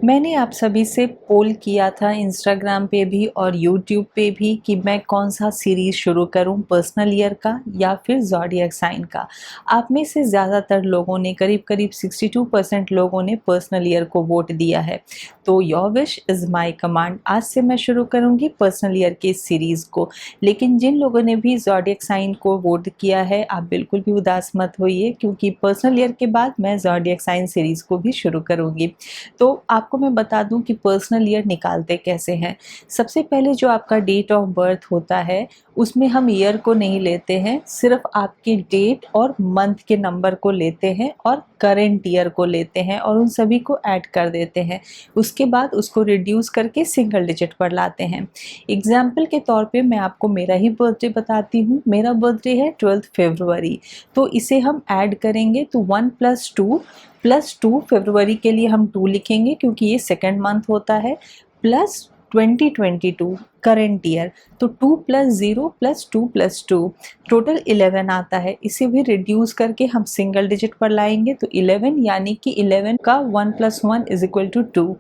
मैंने आप सभी से पोल किया था इंस्टाग्राम पे भी और यूट्यूब पे भी कि मैं कौन सा सीरीज़ शुरू करूं, पर्सनल ईयर का या फिर ज़ोडिएक साइन का। आप में से ज़्यादातर लोगों ने करीब 62% लोगों ने पर्सनल ईयर को वोट दिया है। तो your wish is my command. आज से मैं शुरू करूंगी पर्सनल ईयर के सीरीज़ को। लेकिन जिन लोगों ने भी ज़ोडिएक साइन को वोट किया है, आप बिल्कुल भी उदास मत होइए, क्योंकि पर्सनल ईयर के बाद मैं ज़ोडिएक साइन सीरीज़ को भी शुरू करूँगी। तो आपको मैं बता दूं कि पर्सनल ईयर निकालते कैसे हैं। सबसे पहले जो आपका डेट ऑफ बर्थ होता है, उसमें हम ईयर को नहीं लेते हैं, सिर्फ आपके डेट और मंथ के नंबर को लेते हैं और करंट ईयर को लेते हैं और उन सभी को ऐड कर देते हैं। उसके बाद उसको रिड्यूस करके सिंगल डिजिट पर लाते हैं। एग्जाम्पल के तौर पे मैं आपको मेरा ही बर्थडे बताती हूँ। मेरा बर्थडे है 12 फरवरी। तो इसे हम ऐड करेंगे तो 1 + 2 फरवरी के लिए हम 2 लिखेंगे क्योंकि ये सेकेंड मंथ होता है, प्लस 2022 करंट ईयर। तो 2 + 0 + 2 + 2 टोटल 11 आता है। इसे भी रिड्यूस करके हम सिंगल डिजिट पर लाएंगे तो 11, यानी कि 11 का 1 + 1 = 2।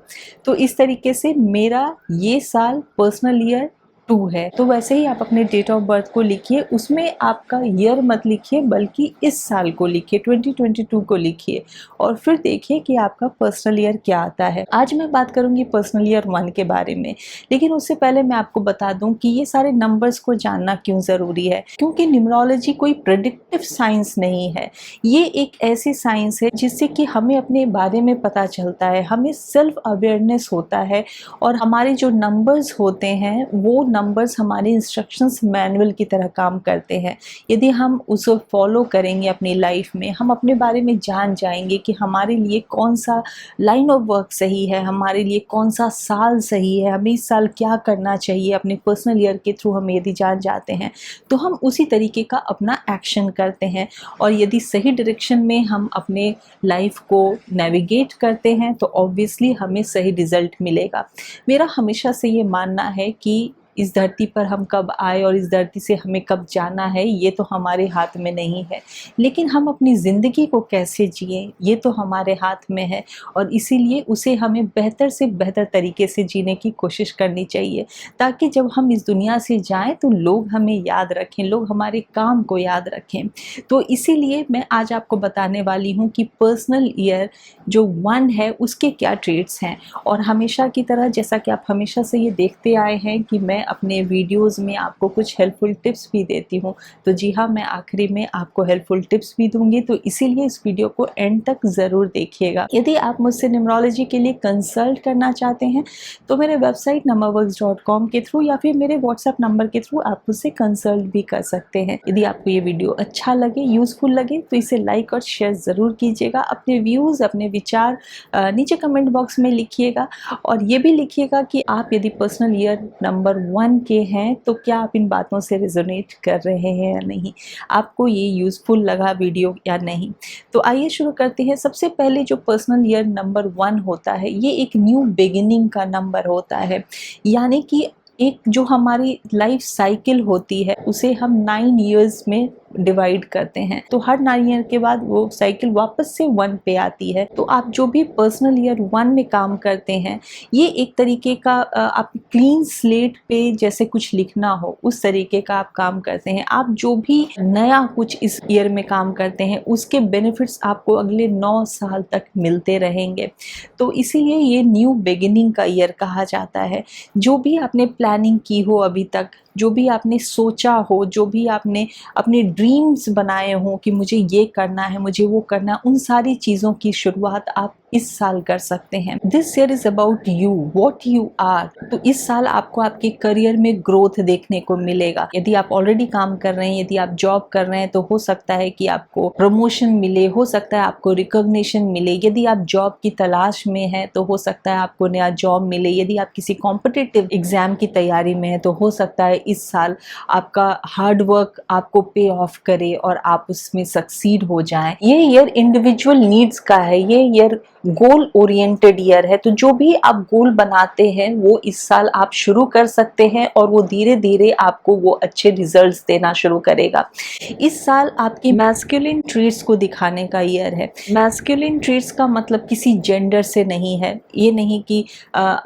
तो इस तरीके से मेरा ये साल पर्सनल ईयर 2 है। तो वैसे ही आप अपने डेट ऑफ बर्थ को लिखिए, उसमें आपका ईयर मत लिखिए बल्कि इस साल को लिखिए, 2022 को लिखिए और फिर देखिए कि आपका पर्सनल ईयर क्या आता है। आज मैं बात करूंगी पर्सनल ईयर 1 के बारे में, लेकिन उससे पहले मैं आपको बता दूं कि ये सारे नंबर्स को जानना क्यों ज़रूरी है। क्योंकि न्यूमरोलॉजी कोई प्रेडिक्टिव साइंस नहीं है, ये एक ऐसी साइंस है जिससे कि हमें अपने बारे में पता चलता है, हमें सेल्फ अवेयरनेस होता है और हमारे जो नंबर्स होते हैं वो नंबर्स हमारे इंस्ट्रक्शंस मैनुअल की तरह काम करते हैं। यदि हम उसे फॉलो करेंगे अपनी लाइफ में, हम अपने बारे में जान जाएंगे कि हमारे लिए कौन सा लाइन ऑफ वर्क सही है, हमारे लिए कौन सा साल सही है, हमें इस साल क्या करना चाहिए। अपने पर्सनल ईयर के थ्रू हम यदि जान जाते हैं तो हम उसी तरीके का अपना एक्शन करते हैं और यदि सही डायरेक्शन में हम अपने लाइफ को नेविगेट करते हैं तो ऑब्वियसली हमें सही रिजल्ट मिलेगा। मेरा हमेशा से ये मानना है कि इस धरती पर हम कब आए और इस धरती से हमें कब जाना है ये तो हमारे हाथ में नहीं है, लेकिन हम अपनी ज़िंदगी को कैसे जिए ये तो हमारे हाथ में है और इसीलिए उसे हमें बेहतर से बेहतर तरीके से जीने की कोशिश करनी चाहिए, ताकि जब हम इस दुनिया से जाएं तो लोग हमें याद रखें, लोग हमारे काम को याद रखें। तो इसीलिए मैं आज आपको बताने वाली हूँ कि पर्सनल ईयर जो 1 है उसके क्या ट्रेड्स हैं। और हमेशा की तरह, जैसा कि आप हमेशा से ये देखते आए हैं कि मैं अपने वीडियोस में आपको कुछ हेल्पफुल टिप्स भी देती हूँ, तो जी हाँ, मैं आखिरी में आपको हेल्पफुल टिप्स भी दूंगी, तो इसीलिए इस वीडियो को एंड तक ज़रूर देखिएगा। यदि आप मुझसे न्यूमरोलॉजी के लिए कंसल्ट करना चाहते हैं तो मेरे वेबसाइट numberworks.com के थ्रू या फिर मेरे व्हाट्सएप नंबर के थ्रू आप मुझसे कंसल्ट भी कर सकते हैं। यदि आपको ये वीडियो अच्छा लगे, यूज़फुल लगे, तो इसे लाइक और शेयर ज़रूर कीजिएगा। अपने व्यूज़, अपने विचार नीचे कमेंट बॉक्स में लिखिएगा और ये भी लिखिएगा कि आप यदि पर्सनल ईयर नंबर 1 के हैं तो क्या आप इन बातों से रेजोनेट कर रहे हैं या नहीं, आपको ये यूज़फुल लगा वीडियो या नहीं। तो आइए शुरू करते हैं। सबसे पहले जो पर्सनल ईयर नंबर 1 होता है ये एक न्यू बिगिनिंग का नंबर होता है, यानी कि एक जो हमारी लाइफ साइकिल होती है उसे हम 9 ईयर्स में डिवाइड करते हैं, तो हर 9 ईयर के बाद वो साइकिल वापस से 1 पे आती है। तो आप जो भी पर्सनल ईयर 1 में काम करते हैं ये एक तरीके का आप क्लीन स्लेट पे जैसे कुछ लिखना हो उस तरीके का आप काम करते हैं। आप जो भी नया कुछ इस ईयर में काम करते हैं उसके बेनिफिट्स आपको अगले 9 साल तक मिलते रहेंगे। तो इसीलिए ये न्यू बिगिनिंग का ईयर कहा जाता है। जो भी आपने प्लानिंग की हो अभी तक, जो भी आपने सोचा हो, जो भी आपने अपने ड्रीम्स बनाए हों कि मुझे ये करना है, मुझे वो करना है, उन सारी चीज़ों की शुरुआत आप इस साल कर सकते हैं। This year is about you, what you are. तो इस साल आपको आपके करियर में ग्रोथ देखने को मिलेगा। यदि आप ऑलरेडी काम कर रहे हैं, यदि आप जॉब कर रहे हैं तो हो सकता है कि आपको प्रमोशन मिले, हो सकता है आपको रिकॉग्निशन मिले। यदि आप जॉब की तलाश में हैं तो हो सकता है आपको नया जॉब मिले। यदि आप किसी कॉम्पिटिटिव एग्जाम की तैयारी में हैं तो हो सकता है इस साल आपका हार्ड वर्क आपको पे ऑफ करे और आप उसमें सक्सीड हो जाएं। ये ईयर इंडिविजुअल नीड्स का है, ये ईयर गोल ओरिएंटेड ईयर है, तो जो भी आप गोल बनाते हैं वो इस साल आप शुरू कर सकते हैं और वो धीरे धीरे आपको वो अच्छे रिजल्ट्स देना शुरू करेगा। इस साल आपकी मैस्कुलिन ट्रेट्स को दिखाने का ईयर है। मैस्कुलिन ट्रेट्स का मतलब किसी जेंडर से नहीं है, ये नहीं कि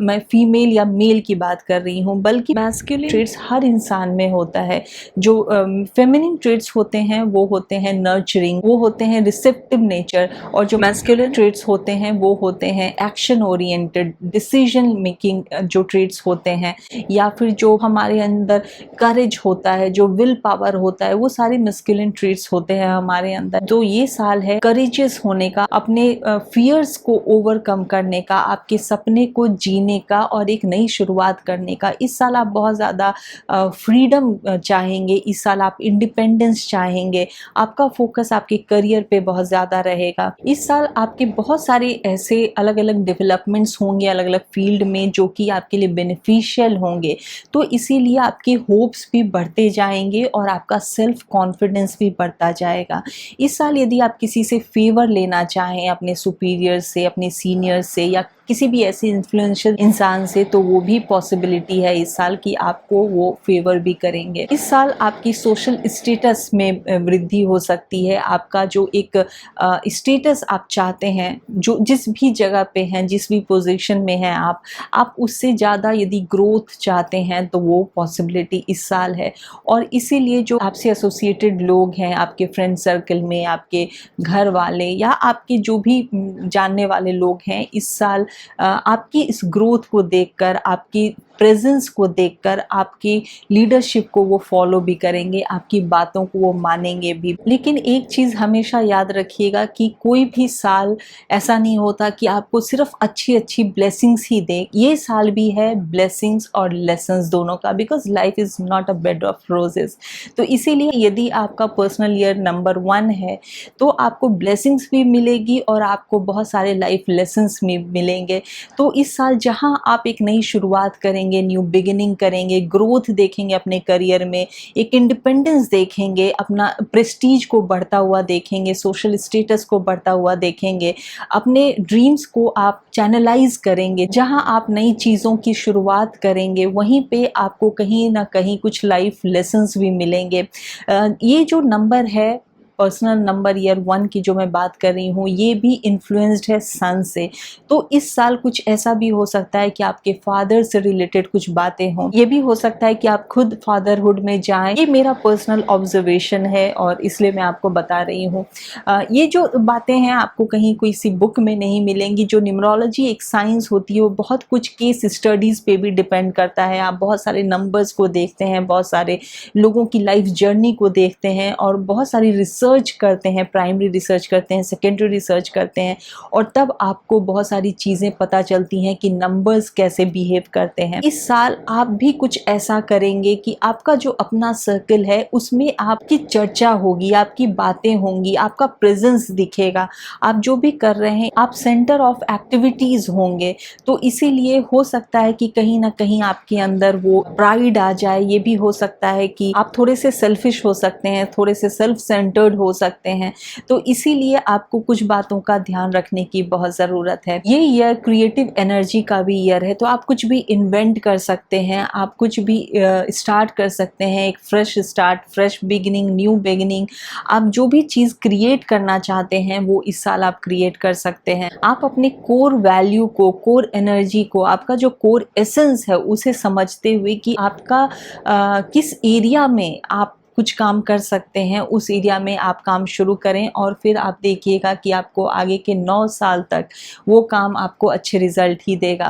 मैं फीमेल या मेल की बात कर रही हूँ, बल्कि मैस्कुलिन ट्रेट्स हर इंसान में होता है। जो फेमिनिन ट्रेट्स होते हैं वो होते हैं नर्चरिंग, वो होते हैं रिसेप्टिव नेचर, और जो मैस्कुलिन ट्रेट्स होते हैं वो होते हैं एक्शन ओरिएंटेड, डिसीजन मेकिंग जो ट्रेट्स होते हैं, या फिर जो हमारे अंदर करेज होता है, जो विल पावर होता है, वो सारे मैस्कुलिन ट्रेट्स होते हैं हमारे अंदर। तो ये साल है करेजियस होने का, अपने फियर्स को ओवरकम करने का, आपके सपने को जीने का और एक नई शुरुआत करने का। इस साल आप बहुत ज़्यादा फ्रीडम चाहेंगे, इस साल आप इंडिपेंडेंस चाहेंगे, आपका फोकस आपके करियर पे बहुत ज़्यादा रहेगा। इस साल आपके बहुत सारे ऐसे अलग अलग डेवलपमेंट्स होंगे अलग अलग फील्ड में जो कि आपके लिए बेनिफिशियल होंगे, तो इसीलिए आपके होप्स भी बढ़ते जाएंगे और आपका सेल्फ कॉन्फिडेंस भी बढ़ता जाएगा। इस साल यदि आप किसी से फेवर लेना चाहें, अपने सुपीरियर से, अपने सीनियर से, या किसी भी ऐसे इन्फ्लुएंशियल इंसान से, तो वो भी पॉसिबिलिटी है इस साल कि आपको वो फेवर भी करेंगे। इस साल आपकी सोशल स्टेटस में वृद्धि हो सकती है। आपका जो एक स्टेटस आप चाहते हैं, जो जिस भी जगह पे हैं, जिस भी पोजीशन में हैं आप उससे ज़्यादा यदि ग्रोथ चाहते हैं तो वो पॉसिबिलिटी इस साल है। और इसीलिए जो आपसे एसोसिएटेड लोग हैं, आपके फ्रेंड सर्कल में, आपके घर वाले या आपके जो भी जानने वाले लोग हैं, इस साल आपकी इस ग्रोथ को देखकर, आपकी प्रेजेंस को देखकर, आपकी लीडरशिप को वो फॉलो भी करेंगे, आपकी बातों को वो मानेंगे भी। लेकिन एक चीज़ हमेशा याद रखिएगा कि कोई भी साल ऐसा नहीं होता कि आपको सिर्फ अच्छी अच्छी ब्लेसिंग्स ही दे। ये साल भी है ब्लेसिंग्स और लेसन्स दोनों का, because life is not a bed of roses. तो इसीलिए यदि आपका पर्सनल ईयर नंबर 1 है तो आपको ब्लेसिंग्स भी मिलेगी और आपको बहुत सारे लाइफ लेसन्स भी मिलेंगे। तो इस साल जहाँ आप एक नई शुरुआत करेंगे, न्यू बिगिनिंग करेंगे, ग्रोथ देखेंगे अपने करियर में, एक इंडिपेंडेंस देखेंगे, अपना प्रेस्टीज को बढ़ता हुआ देखेंगे, सोशल स्टेटस को बढ़ता हुआ देखेंगे, अपने ड्रीम्स को आप चैनलाइज करेंगे। जहां आप नई चीज़ों की शुरुआत करेंगे वहीं पे आपको कहीं ना कहीं कुछ लाइफ लेसन्स भी मिलेंगे। ये जो नंबर है, पर्सनल नंबर ईयर 1 की जो मैं बात कर रही हूँ, ये भी इन्फ्लुएंस्ड है सन से। तो इस साल कुछ ऐसा भी हो सकता है कि आपके फादर से रिलेटेड कुछ बातें हों, ये भी हो सकता है कि आप खुद फादरहुड में जाएं। ये मेरा पर्सनल ऑब्जर्वेशन है और इसलिए मैं आपको बता रही हूँ। ये जो बातें हैं आपको कहीं कोई सी बुक में नहीं मिलेंगी। जो न्यूमरोलॉजी एक साइंस होती है वो बहुत कुछ केस स्टडीज़ पे भी डिपेंड करता है। आप बहुत सारे नंबर्स को देखते हैं, बहुत सारे लोगों की लाइफ जर्नी को देखते हैं और बहुत सारी रिसर्च करते हैं, प्राइमरी रिसर्च करते हैं, सेकेंडरी रिसर्च करते हैं, और तब आपको बहुत सारी चीज़ें पता चलती हैं कि नंबर्स कैसे बिहेव करते हैं। इस साल आप भी कुछ ऐसा करेंगे कि आपका जो अपना सर्कल है उसमें आपकी चर्चा होगी, आपकी बातें होंगी, आपका प्रेजेंस दिखेगा। आप जो भी कर रहे हैं आप सेंटर ऑफ एक्टिविटीज़ होंगे। तो इसीलिए हो सकता है कि कहीं ना कहीं आपके अंदर वो प्राइड आ जाए। ये भी हो सकता है कि आप थोड़े से सेल्फिश हो सकते हैं, थोड़े से सेल्फ सेंटर्ड हो सकते हैं। तो इसीलिए आपको कुछ बातों का ध्यान रखने की बहुत ज़रूरत है। ये ईयर क्रिएटिव एनर्जी का भी ईयर है, तो आप कुछ भी इन्वेंट कर सकते हैं, आप कुछ भी स्टार्ट कर सकते हैं, एक fresh start, fresh beginning, new beginning. आप जो भी चीज़ क्रिएट करना चाहते हैं वो इस साल आप क्रिएट कर सकते हैं। आप अपने कोर वैल्यू को, कोर एनर्जी को, आपका जो कोर एसेंस है उसे समझते हुए कि आपका किस एरिया में आप कुछ काम कर सकते हैं, उस एरिया में आप काम शुरू करें और फिर आप देखिएगा कि आपको आगे के 9 साल तक वो काम आपको अच्छे रिजल्ट ही देगा।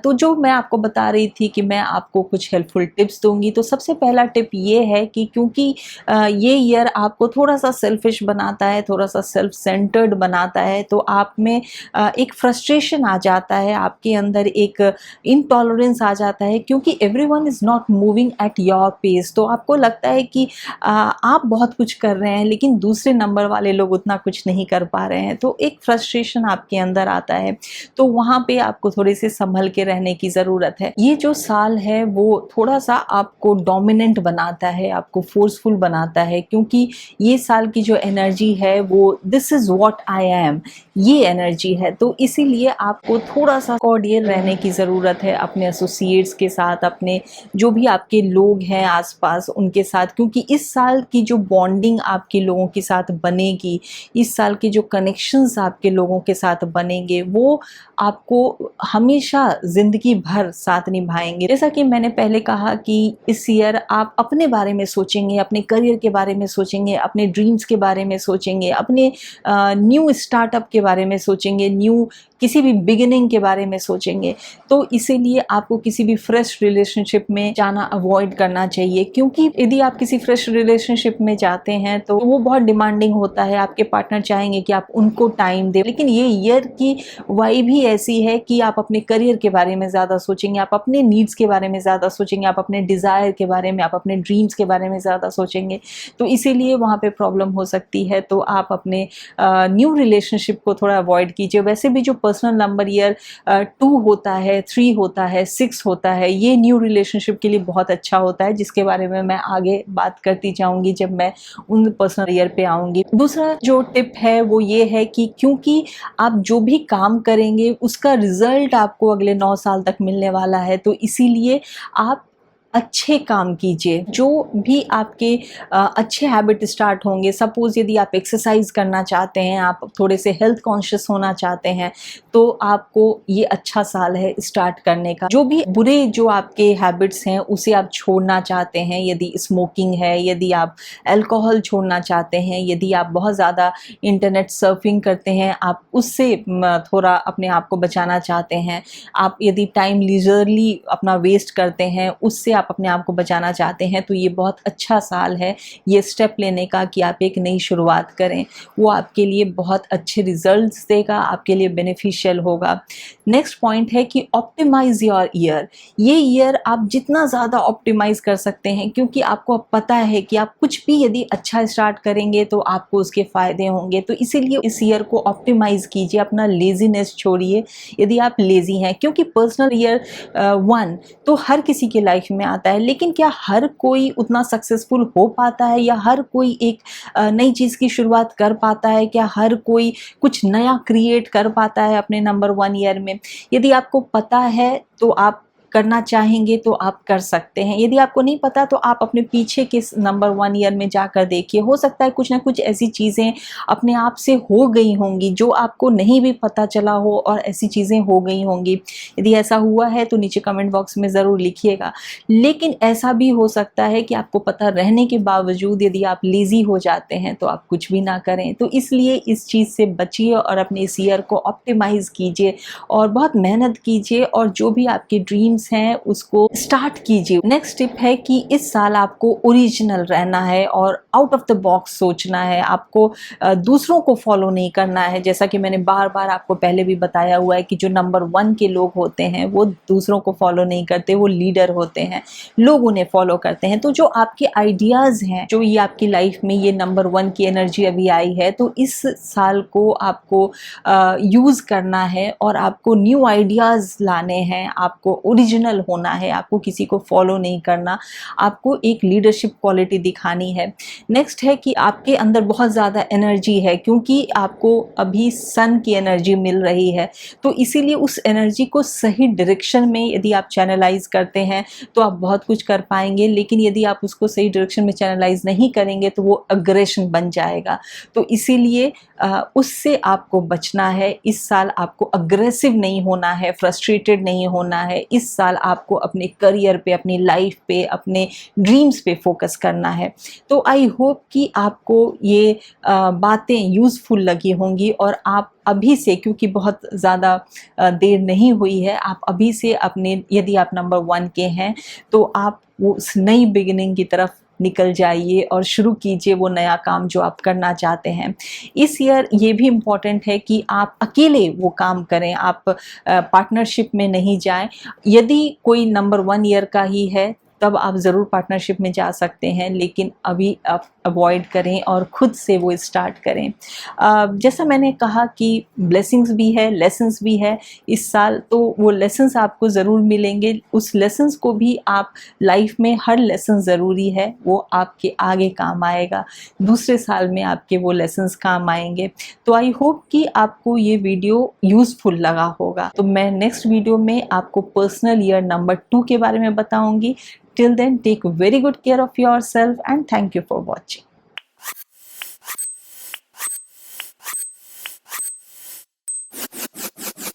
तो जो मैं आपको बता रही थी कि मैं आपको कुछ हेल्पफुल टिप्स दूंगी, तो सबसे पहला टिप ये है कि क्योंकि ये ईयर आपको थोड़ा सा सेल्फिश बनाता है, थोड़ा सा सेल्फ सेंटर्ड बनाता है, तो आप में एक फ्रस्ट्रेशन आ जाता है, आपके अंदर एक इनटॉलरेंस आ जाता है, क्योंकि everyone is not moving at your pace. तो आपको लगता है कि आप बहुत कुछ कर रहे हैं लेकिन दूसरे नंबर वाले लोग उतना कुछ नहीं कर पा रहे हैं, तो एक फ्रस्ट्रेशन आपके अंदर आता है। तो वहाँ पे आपको थोड़े से संभल के रहने की ज़रूरत है। ये जो साल है वो थोड़ा सा आपको डोमिनेंट बनाता है, आपको फोर्सफुल बनाता है, क्योंकि ये साल की जो एनर्जी है वो this is what I am, ये एनर्जी है। तो इसीलिए आपको थोड़ा सा कॉर्डियल रहने की ज़रूरत है अपने एसोसिएट्स के साथ, अपने जो भी आपके लोग हैं आसपास उनके साथ, क्योंकि इस साल की जो बॉन्डिंग आपके लोगों के साथ बनेगी, इस साल के जो कनेक्शंस आपके लोगों के साथ बनेंगे वो आपको हमेशा ज़िंदगी भर साथ निभाएंगे। जैसा कि मैंने पहले कहा कि इस ईयर आप अपने बारे में सोचेंगे, अपने करियर के बारे में सोचेंगे, अपने ड्रीम्स के बारे में सोचेंगे, अपने न्यू स्टार्टअप के बारे में सोचेंगे, न्यू किसी भी बिगिनिंग के बारे में सोचेंगे। तो इसीलिए आपको किसी भी फ्रेश रिलेशनशिप में जाना अवॉइड करना चाहिए, क्योंकि यदि आप किसी फ्रेश रिलेशनशिप में जाते हैं तो वो बहुत डिमांडिंग होता है। आपके पार्टनर चाहेंगे कि आप उनको टाइम दें, लेकिन ये ईयर की वाइब ही ऐसी है कि आप अपने करियर के बारे में ज़्यादा सोचेंगे, आप अपने नीड्स के बारे में ज़्यादा सोचेंगे, आप अपने डिज़ायर के बारे में, आप अपने ड्रीम्स के बारे में ज़्यादा सोचेंगे। तो इसीलिए वहाँ पे प्रॉब्लम हो सकती है। तो आप अपने न्यू रिलेशनशिप को थोड़ा अवॉइड कीजिए। वैसे भी जो पर्सनल नंबर ईयर 2 होता है, 3 होता है, 6 होता है, ये न्यू रिलेशनशिप के लिए बहुत अच्छा होता है, जिसके बारे में मैं आगे बात करती जाऊंगी जब मैं उन पर्सनल ईयर पे आऊंगी। दूसरा जो टिप है वो ये है कि क्योंकि आप जो भी काम करेंगे उसका रिजल्ट आपको अगले 9 साल तक मिलने वाला है, तो इसीलिए आप अच्छे काम कीजिए। जो भी आपके अच्छे हैबिट स्टार्ट होंगे, सपोज़ यदि आप एक्सरसाइज करना चाहते हैं, आप थोड़े से हेल्थ कॉन्शियस होना चाहते हैं, तो आपको ये अच्छा साल है स्टार्ट करने का। जो भी बुरे जो आपके हैबिट्स हैं उसे आप छोड़ना चाहते हैं, यदि स्मोकिंग है, यदि आप अल्कोहल छोड़ना चाहते हैं, यदि आप बहुत ज़्यादा इंटरनेट सर्फिंग करते हैं, आप उससे थोड़ा अपने आप को बचाना चाहते हैं, आप यदि टाइम लीजरली अपना वेस्ट करते हैं उससे आप अपने आप को बचाना चाहते हैं, तो ये बहुत अच्छा साल है ये स्टेप लेने का कि आप एक नई शुरुआत करें। वो आपके लिए बहुत अच्छे रिजल्ट्स देगा, आपके लिए बेनिफिशियल होगा। नेक्स्ट पॉइंट है कि ऑप्टिमाइज योर ईयर। ये ईयर आप जितना ज़्यादा ऑप्टिमाइज कर सकते हैं, क्योंकि आपको अब पता है कि आप कुछ भी यदि अच्छा स्टार्ट करेंगे तो आपको उसके फ़ायदे होंगे। तो इसीलिए इस ईयर को ऑप्टिमाइज कीजिए, अपना लेजीनेस छोड़िए यदि आप लेज़ी हैं, क्योंकि पर्सनल ईयर 1 तो हर किसी की लाइफ में आता है, लेकिन क्या हर कोई उतना सक्सेसफुल हो पाता है, या हर कोई एक नई चीज़ की शुरुआत कर पाता है, क्या हर कोई कुछ नया क्रिएट कर पाता है अपने नंबर 1 ईयर में? यदि आपको पता है तो आप करना चाहेंगे तो आप कर सकते हैं। यदि आपको नहीं पता तो आप अपने पीछे के नंबर 1 ईयर में जाकर देखिए, हो सकता है कुछ ना कुछ ऐसी चीज़ें अपने आप से हो गई होंगी जो आपको नहीं भी पता चला हो, और ऐसी चीज़ें हो गई होंगी। यदि ऐसा हुआ है तो नीचे कमेंट बॉक्स में ज़रूर लिखिएगा। लेकिन ऐसा भी हो सकता है कि आपको पता रहने के बावजूद यदि आप लेज़ी हो जाते हैं तो आप कुछ भी ना करें। तो इसलिए इस चीज़ से बचिए और अपने इस ईयर को ऑप्टिमाइज़ कीजिए और बहुत मेहनत कीजिए, और जो भी आपके ड्रीम्स हैं उसको स्टार्ट कीजिए। नेक्स्ट टिप है कि इस साल आपको ओरिजिनल रहना है और आउट ऑफ द बॉक्स सोचना है। आपको दूसरों को फॉलो नहीं करना है। जैसा कि मैंने बार बार आपको पहले भी बताया हुआ है कि जो नंबर 1 के लोग होते हैं वो दूसरों को फॉलो नहीं करते, वो लीडर होते हैं, लोग उन्हें फॉलो करते हैं। तो जो आपके आइडियाज़ हैं, जो ये आपकी लाइफ में ये नंबर 1 की एनर्जी अभी आई है, तो इस साल को आपको यूज़ करना है और आपको न्यू आइडियाज़ लाने हैं, आपको ओरिजिनल होना है, आपको किसी को फॉलो नहीं करना, आपको एक लीडरशिप क्वालिटी दिखानी है। नेक्स्ट है कि आपके अंदर बहुत ज़्यादा एनर्जी है, क्योंकि आपको अभी सन की एनर्जी मिल रही है, तो इसीलिए उस एनर्जी को सही डायरेक्शन में यदि आप चैनलाइज करते हैं तो आप बहुत कुछ कर पाएंगे। लेकिन यदि आप उसको सही डायरेक्शन में चैनलाइज नहीं करेंगे तो वो अग्रेशन बन जाएगा। तो इसीलिए उससे आपको बचना है। इस साल आपको अग्रेसिव नहीं होना है, फ्रस्ट्रेटेड नहीं होना है। इस साल आपको अपने करियर पे, अपनी लाइफ पे, अपने ड्रीम्स पे फोकस करना है। तो आई होप कि आपको ये बातें यूज़फुल लगी होंगी, और आप अभी से, क्योंकि बहुत ज़्यादा देर नहीं हुई है, आप अभी से अपने, यदि आप नंबर 1 के हैं तो आप वो उस नई बिगिनिंग की तरफ निकल जाइए और शुरू कीजिए वो नया काम जो आप करना चाहते हैं। इस ईयर ये भी इम्पॉर्टेंट है कि आप अकेले वो काम करें, आप पार्टनरशिप में नहीं जाएं। यदि कोई नंबर 1 ईयर का ही है तब आप ज़रूर पार्टनरशिप में जा सकते हैं, लेकिन अभी आप अवॉइड करें और ख़ुद से वो स्टार्ट करें। जैसा मैंने कहा कि ब्लेसिंग्स भी है, लेसन्स भी है इस साल, तो वो लेसन्स आपको ज़रूर मिलेंगे। उस लेसन्स को भी आप लाइफ में, हर लेसन ज़रूरी है, वो आपके आगे काम आएगा, दूसरे साल में आपके वो लेसन्स काम आएंगे। तो आई होप कि आपको ये वीडियो यूज़फुल लगा होगा। तो मैं नेक्स्ट वीडियो में आपको पर्सनल ईयर नंबर 2 के बारे में बताऊंगी। Till then, take very good care of yourself and thank you for watching.